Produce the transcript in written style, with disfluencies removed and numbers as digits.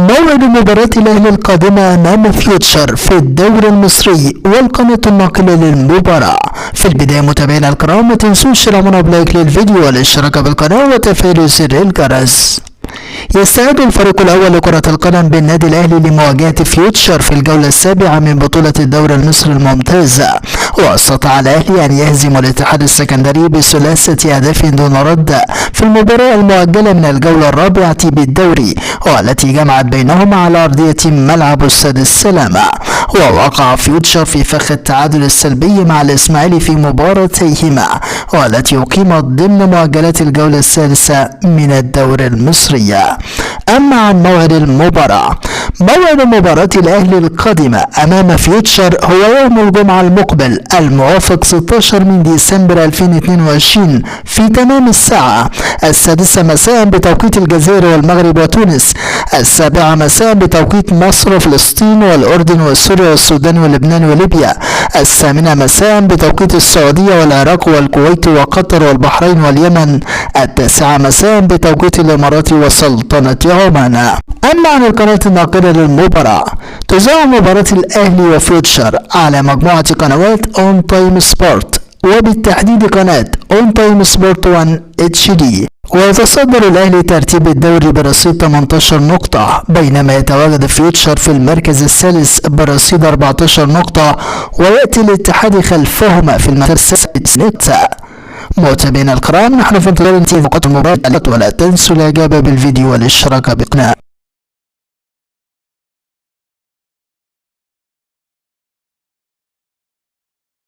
موعد مباراة الأهلي القادمة أمام فيوتشر في الدوري المصري والقناة الناقلة للمباراة. في البداية متابعينا الكرام ما تنسوش تعملوا لايك للفيديو والاشتراك بالقناة وتفعيل زر الجرس. يستعد الفريق الأول لكرة القدم بالنادي الأهلي لمواجهة فيوتشر في الجولة السابعة من بطولة الدوري المصري الممتازة، واستطاع الأهلي أن يهزم الاتحاد السكندري بثلاثة أهداف دون رد في المباراة المؤجلة من الجولة الرابعة بالدوري، والتي جمعت بينهما على أرضية ملعب استاد السلامة. ووقع فيوتشر في فخ التعادل السلبي مع الإسماعيلي في مباراتيهما، والتي أقيمت ضمن مؤجلات الجولة السادسة من الدوري المصري. أما عن موعد المباراة، موعد مباراة الأهلي القادمة أمام فيوتشر هو يوم الجمعة المقبل الموافق 16 من ديسمبر 2022 في تمام الساعة 6 مساء بتوقيت الجزائر والمغرب وتونس، 7 مساء بتوقيت مصر وفلسطين والأردن وسوريا والسودان ولبنان وليبيا، 8 مساء بتوقيت السعودية والعراق والكويت وقطر والبحرين واليمن، 9 مساء بتوقيت الإمارات وسلطنة عمان. أما عن القناة الناقلة للمباراة، تذاع مباراة الأهلي وفيوتشر على مجموعة قنوات اون تايم سبورت، وبالتحديد قناة اون تايم سبورت 1 HD. ويتصدر الأهلي ترتيب الدوري برصيد 18 نقطة، بينما يتواجد فيوتشر في المركز الثالث برصيد 14 نقطة، ويأتي الاتحاد خلفهما في المركز السادس. متابعينا الكرام، نحن في انتظار انتهاء المباراة، ولا تنسوا الإعجاب بالفيديو والاشتراك بالقناة.